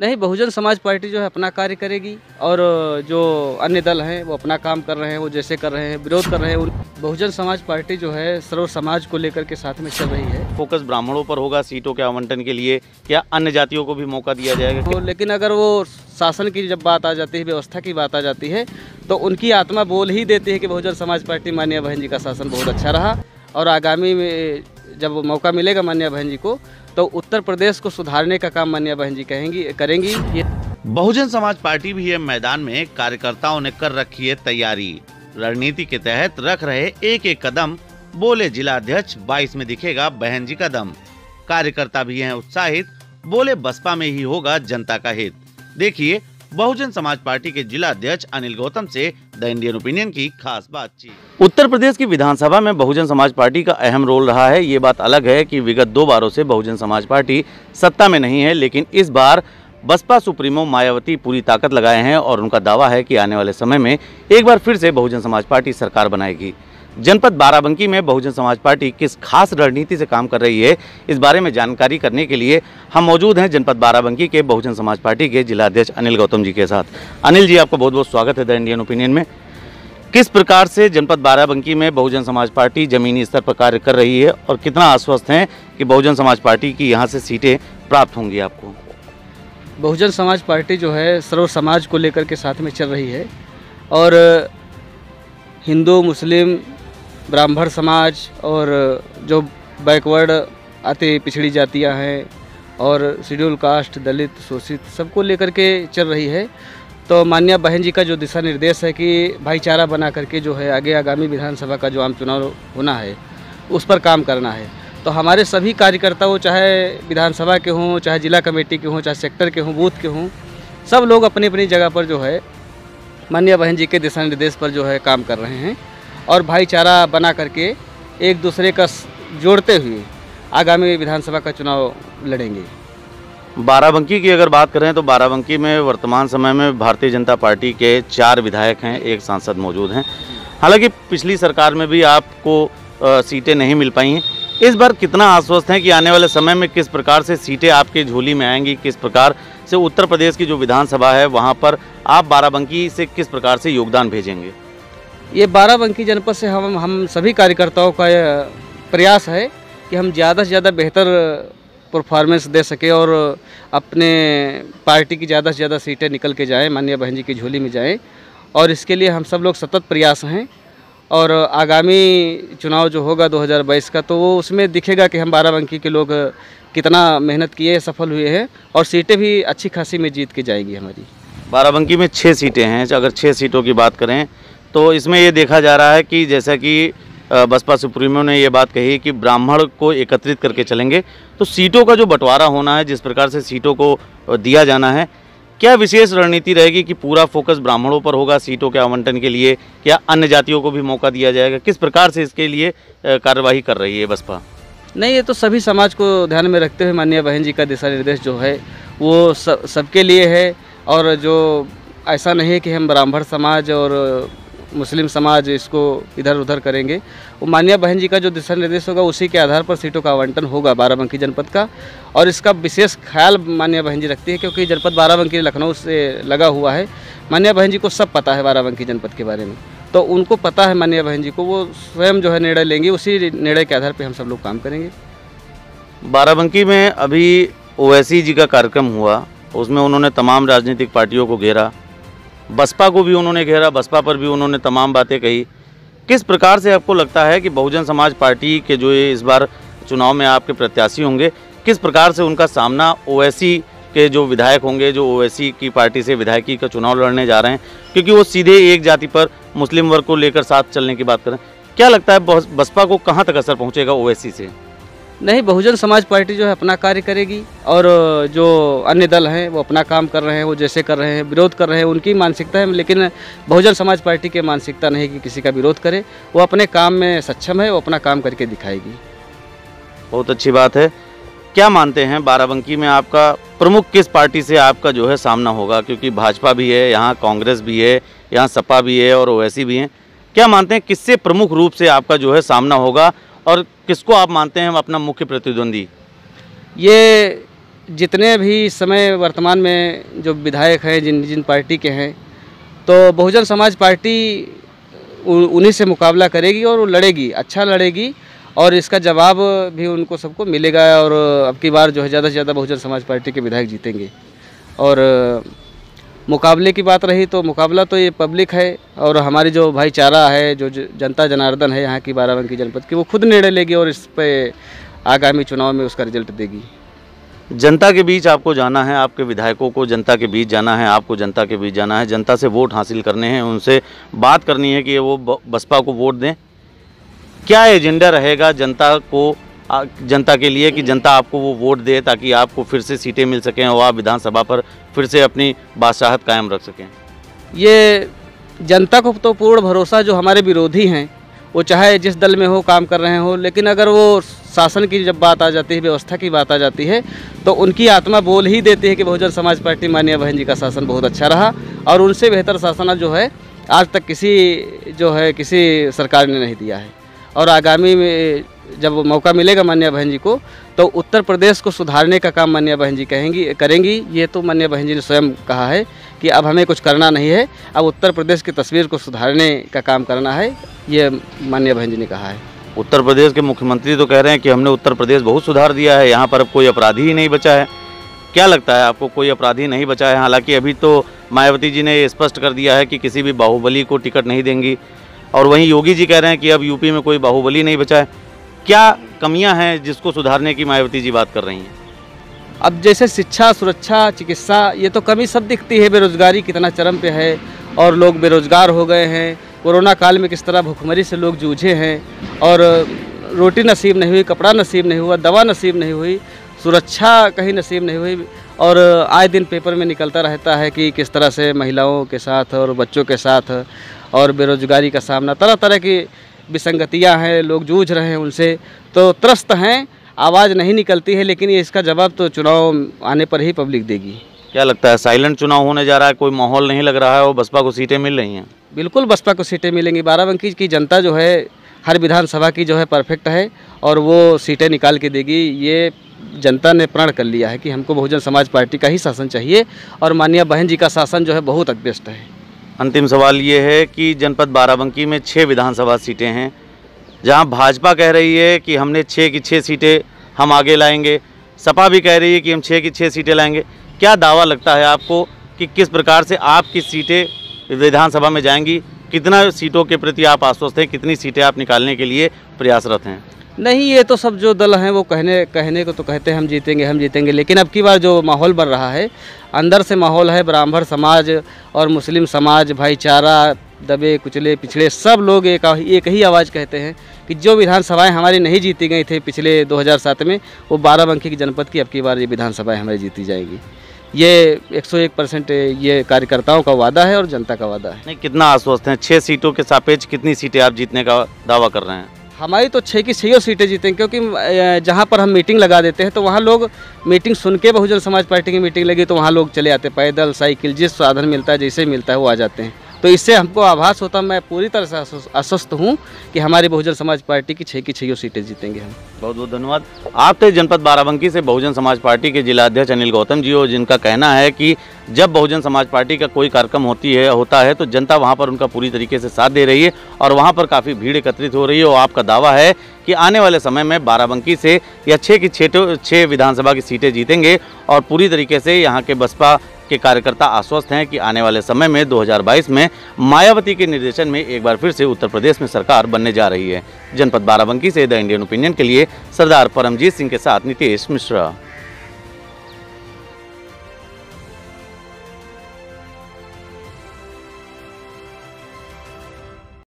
नहीं, बहुजन समाज पार्टी जो है अपना कार्य करेगी और जो अन्य दल हैं वो अपना काम कर रहे हैं, वो जैसे कर रहे हैं, विरोध कर रहे हैं। बहुजन समाज पार्टी जो है सर्व समाज को लेकर के साथ में चल रही है। फोकस ब्राह्मणों पर होगा सीटों के आवंटन के लिए, क्या अन्य जातियों को भी मौका दिया जाएगा? तो लेकिन अगर वो शासन की जब बात आ जाती है, व्यवस्था की बात आ जाती है, तो उनकी आत्मा बोल ही देती है कि बहुजन समाज पार्टी माननीय बहन जी का शासन बहुत अच्छा रहा और आगामी में जब मौका मिलेगा माननीय बहन जी को, तो उत्तर प्रदेश को सुधारने का काम माननीय बहन जी करेंगी। बहुजन समाज पार्टी भी है मैदान में, कार्यकर्ताओं ने कर रखी है तैयारी। रणनीति के तहत रख रहे एक एक कदम, बोले जिला अध्यक्ष 22 में दिखेगा बहन जी का दम। कार्यकर्ता भी हैं उत्साहित, बोले बसपा में ही होगा जनता का हित। देखिए बहुजन समाज पार्टी के जिला अध्यक्ष अनिल गौतम से द इंडियन ओपिनियन की खास बातचीत। उत्तर प्रदेश की विधानसभा में बहुजन समाज पार्टी का अहम रोल रहा है। ये बात अलग है कि विगत 2 बारों से बहुजन समाज पार्टी सत्ता में नहीं है, लेकिन इस बार बसपा सुप्रीमो मायावती पूरी ताकत लगाए हैं और उनका दावा है कि आने वाले समय में एक बार फिर से बहुजन समाज पार्टी सरकार बनाएगी। जनपद बाराबंकी में बहुजन समाज पार्टी किस खास रणनीति से काम कर रही है, इस बारे में जानकारी करने के लिए हम मौजूद हैं जनपद बाराबंकी के बहुजन समाज पार्टी के जिला अध्यक्ष अनिल गौतम जी के साथ। अनिल जी, आपका बहुत बहुत स्वागत है द इंडियन ओपिनियन में। किस प्रकार से जनपद बाराबंकी में बहुजन समाज पार्टी जमीनी स्तर पर कार्य कर रही है और कितना आश्वस्त हैं कि बहुजन समाज पार्टी की यहाँ से सीटें प्राप्त होंगी आपको? बहुजन समाज पार्टी जो है सर्व समाज को लेकर के साथ में चल रही है और हिंदू, मुस्लिम, ब्राह्मण समाज और जो बैकवर्ड अति पिछड़ी जातियां हैं और शेड्यूल कास्ट, दलित, शोषित, सबको लेकर के चल रही है। तो माननीय बहन जी का जो दिशा निर्देश है कि भाईचारा बना करके जो है आगे आगामी विधानसभा का जो आम चुनाव होना है उस पर काम करना है। तो हमारे सभी कार्यकर्ता हो, चाहे विधानसभा के हों, चाहे जिला कमेटी के हों, चाहे सेक्टर के हों, बूथ के हों, सब लोग अपनी अपनी जगह पर जो है माननीय बहन जी के दिशा निर्देश पर जो है काम कर रहे हैं और भाईचारा बना करके एक दूसरे का जोड़ते हुए आगामी विधानसभा का चुनाव लड़ेंगे। बाराबंकी की अगर बात करें तो बाराबंकी में वर्तमान समय में भारतीय जनता पार्टी के 4 विधायक हैं, 1 सांसद मौजूद हैं। हालांकि पिछली सरकार में भी आपको सीटें नहीं मिल पाई हैं। इस बार कितना आश्वस्त हैं कि आने वाले समय में किस प्रकार से सीटें आपके झोली में आएंगी, किस प्रकार से उत्तर प्रदेश की जो विधानसभा है वहाँ पर आप बाराबंकी से किस प्रकार से योगदान भेजेंगे? ये बाराबंकी जनपद से हम सभी कार्यकर्ताओं का प्रयास है कि हम ज़्यादा से ज़्यादा बेहतर परफॉर्मेंस दे सके और अपने पार्टी की ज़्यादा से ज़्यादा सीटें निकल के जाएँ, माननीय बहन जी की झोली में जाएँ और इसके लिए हम सब लोग सतत प्रयास हैं। और आगामी चुनाव जो होगा 2022 का, तो वो उसमें दिखेगा कि हम बाराबंकी के लोग कितना मेहनत किए, सफल हुए हैं और सीटें भी अच्छी खासी में जीत के जाएगी हमारी। बाराबंकी में 6 सीटें हैं। अगर 6 सीटों की बात करें तो इसमें ये देखा जा रहा है कि जैसा कि बसपा सुप्रीमो ने ये बात कही कि ब्राह्मण को एकत्रित करके चलेंगे, तो सीटों का जो बंटवारा होना है, जिस प्रकार से सीटों को दिया जाना है, क्या विशेष रणनीति रहेगी कि पूरा फोकस ब्राह्मणों पर होगा सीटों के आवंटन के लिए, क्या अन्य जातियों को भी मौका दिया जाएगा? किस प्रकार से इसके लिए कार्यवाही कर रही है बसपा? नहीं, ये तो सभी समाज को ध्यान में रखते हुए माननीय बहन जी का दिशा निर्देश जो है वो सबके लिए है और जो ऐसा नहीं है कि हम ब्राह्मण समाज और मुस्लिम समाज इसको इधर उधर करेंगे। वो माननीय बहन जी का जो दिशा निर्देश होगा उसी के आधार पर सीटों का आवंटन होगा बाराबंकी जनपद का और इसका विशेष ख्याल माननीय बहन जी रखती है क्योंकि जनपद बाराबंकी लखनऊ से लगा हुआ है। माननीय बहन जी को सब पता है बाराबंकी जनपद के बारे में, तो उनको पता है माननीय बहन जी को, वो स्वयं जो है निर्णय लेंगी, उसी निर्णय के आधार पर हम सब लोग काम करेंगे। बाराबंकी में अभी ओवैसी जी का कार्यक्रम हुआ, उसमें उन्होंने तमाम राजनीतिक पार्टियों को घेरा, बसपा को भी उन्होंने घेरा, बसपा पर भी उन्होंने तमाम बातें कही। किस प्रकार से आपको लगता है कि बहुजन समाज पार्टी के जो ये इस बार चुनाव में आपके प्रत्याशी होंगे, किस प्रकार से उनका सामना ओवैसी के जो विधायक होंगे, जो ओवैसी की पार्टी से विधायकी का चुनाव लड़ने जा रहे हैं, क्योंकि वो सीधे एक जाति पर मुस्लिम वर्ग को लेकर साथ चलने की बात करें, क्या लगता है बसपा को कहाँ तक असर पहुँचेगा ओवैसी से? नहीं, बहुजन समाज पार्टी जो है अपना कार्य करेगी और जो अन्य दल हैं वो अपना काम कर रहे हैं, वो जैसे कर रहे हैं, विरोध कर रहे हैं, उनकी मानसिकता है। लेकिन बहुजन समाज पार्टी की मानसिकता नहीं कि किसी का विरोध करे, वो अपने काम में सक्षम है, वो अपना काम करके दिखाएगी। बहुत अच्छी बात है। क्या मानते हैं बाराबंकी में आपका प्रमुख किस पार्टी से आपका जो है सामना होगा? क्योंकि भाजपा भी है, यहाँ कांग्रेस भी है, यहाँ सपा भी है और ओवैसी भी हैं। क्या मानते हैं किससे प्रमुख रूप से आपका जो है सामना होगा और किसको आप मानते हैं अपना मुख्य प्रतिद्वंदी? ये जितने भी इस समय वर्तमान में जो विधायक हैं जिन जिन पार्टी के हैं, तो बहुजन समाज पार्टी उन्हीं से मुकाबला करेगी और वो लड़ेगी, अच्छा लड़ेगी, और इसका जवाब भी उनको सबको मिलेगा। और अब की बार जो है ज़्यादा से ज़्यादा बहुजन समाज पार्टी के विधायक जीतेंगे। और मुकाबले की बात रही तो मुकाबला तो ये पब्लिक है, और हमारी जो भाईचारा है, जो जनता जनार्दन है यहाँ की बाराबंकी जनपद की, वो खुद निर्णय लेगी और इस पे आगामी चुनाव में उसका रिजल्ट देगी। जनता के बीच आपको जाना है, आपके विधायकों को जनता के बीच जाना है, आपको जनता के बीच जाना है, जनता से वोट हासिल करने हैं, उनसे बात करनी है कि वो बसपा को वोट दें। क्या एजेंडा रहेगा जनता के लिए कि जनता आपको वो वोट दे ताकि आपको फिर से सीटें मिल सकें और आप विधानसभा पर फिर से अपनी बादशाहत कायम रख सकें? ये जनता को तो पूर्ण भरोसा, जो हमारे विरोधी हैं वो चाहे जिस दल में हो काम कर रहे हो, लेकिन अगर वो शासन की जब बात आ जाती है, व्यवस्था की बात आ जाती है, तो उनकी आत्मा बोल ही देती है कि बहुजन समाज पार्टी माननीय बहन जी का शासन बहुत अच्छा रहा, और उनसे बेहतर शासन जो है आज तक किसी सरकार ने नहीं दिया है। और आगामी में जब मौका मिलेगा माननीय बहन जी को, तो उत्तर प्रदेश को सुधारने का काम माननीय बहन जी करेंगी। ये तो माननीय बहन जी ने स्वयं कहा है कि अब हमें कुछ करना नहीं है, अब उत्तर प्रदेश की तस्वीर को सुधारने का काम करना है, ये माननीय बहन जी ने कहा है। उत्तर प्रदेश के मुख्यमंत्री तो कह रहे हैं कि हमने उत्तर प्रदेश बहुत सुधार दिया है, यहाँ पर अब कोई अपराधी ही नहीं बचा है। क्या लगता है आपको, कोई अपराधी नहीं बचा है? हालांकि अभी तो मायावती जी ने स्पष्ट कर दिया है कि किसी भी बाहुबली को टिकट नहीं देंगी, और वहीं योगी जी कह रहे हैं कि अब यूपी में कोई बाहुबली नहीं बचा है। क्या कमियां हैं जिसको सुधारने की मायावती जी बात कर रही हैं? अब जैसे शिक्षा, सुरक्षा, चिकित्सा, ये तो कमी सब दिखती है। बेरोजगारी कितना चरम पे है और लोग बेरोजगार हो गए हैं। कोरोना काल में किस तरह भुखमरी से लोग जूझे हैं, और रोटी नसीब नहीं हुई, कपड़ा नसीब नहीं हुआ, दवा नसीब नहीं हुई, सुरक्षा कहीं नसीब नहीं हुई। और आए दिन पेपर में निकलता रहता है कि किस तरह से महिलाओं के साथ और बच्चों के साथ और बेरोजगारी का सामना, तरह तरह की विसंगतियां हैं, लोग जूझ रहे हैं उनसे, तो त्रस्त हैं, आवाज़ नहीं निकलती है। लेकिन ये इसका जवाब तो चुनाव आने पर ही पब्लिक देगी। क्या लगता है, साइलेंट चुनाव होने जा रहा है, कोई माहौल नहीं लग रहा है और बसपा को सीटें मिल रही हैं? बिल्कुल बसपा को सीटें मिलेंगी। बाराबंकी की जनता जो है हर विधानसभा की जो है परफेक्ट है, और वो सीटें निकाल के देगी। ये जनता ने प्रण कर लिया है कि हमको बहुजन समाज पार्टी का ही शासन चाहिए, और माननीय बहन जी का शासन जो है बहुत बेस्ट है। अंतिम सवाल ये है कि जनपद बाराबंकी में 6 विधानसभा सीटें हैं, जहां भाजपा कह रही है कि हमने 6 की 6 सीटें हम आगे लाएंगे, सपा भी कह रही है कि हम 6 की 6 सीटें लाएंगे। क्या दावा लगता है आपको कि किस प्रकार से आपकी सीटें विधानसभा में जाएंगी? कितना सीटों के प्रति आप आश्वस्त हैं? कितनी सीटें आप निकालने के लिए प्रयासरत हैं? नहीं, ये तो सब जो दल हैं वो कहने को तो कहते हैं हम जीतेंगे, लेकिन अब की बार जो माहौल बन रहा है, अंदर से माहौल है, ब्राह्मण समाज और मुस्लिम समाज, भाईचारा, दबे कुचले पिछड़े सब लोग एक ही आवाज़ कहते हैं कि जो विधानसभाएं हमारी नहीं जीती गई थी पिछले 2007 में, वो बाराबंकी की जनपद की अब की बार ये विधानसभाएं हमारी जीती जाएगी। ये 101% ये कार्यकर्ताओं का वादा है और जनता का वादा है। नहीं, कितना आश्वस्त हैं? 6 सीटों के सापेक्ष कितनी सीटें आप जीतने का दावा कर रहे हैं? हमारी तो 6 की 6 सीटें जीतेंगे, क्योंकि जहाँ पर हम मीटिंग लगा देते हैं तो वहाँ लोग मीटिंग सुन के, बहुजन समाज पार्टी की मीटिंग लगी तो वहाँ लोग चले आते, पैदल, साइकिल, जिस साधन मिलता है, जैसे मिलता है वो आ जाते हैं। तो इससे हमको आभास होता, मैं पूरी तरह से आश्वस्त हूँ कि हमारी बहुजन समाज पार्टी की 6 की 6 सीटें जीतेंगे हम। बहुत बहुत धन्यवाद। आप थे जनपद बाराबंकी से बहुजन समाज पार्टी के जिला अध्यक्ष अनिल गौतम जी, और जिनका कहना है कि जब बहुजन समाज पार्टी का कोई कार्यक्रम होता है तो जनता वहां पर उनका पूरी तरीके से साथ दे रही है और वहां पर काफ़ी भीड़ एकत्रित हो रही है। और आपका दावा है कि आने वाले समय में बाराबंकी से या 6 की 6 विधानसभा की सीटें जीतेंगे, और पूरी तरीके से यहाँ के बसपा के कार्यकर्ता आश्वस्त हैं कि आने वाले समय में 2022 में मायावती के निर्देशन में एक बार फिर से उत्तर प्रदेश में सरकार बनने जा रही है। जनपद बाराबंकी से द इंडियन ओपिनियन के लिए सरदार परमजीत सिंह के साथ नितेश मिश्रा।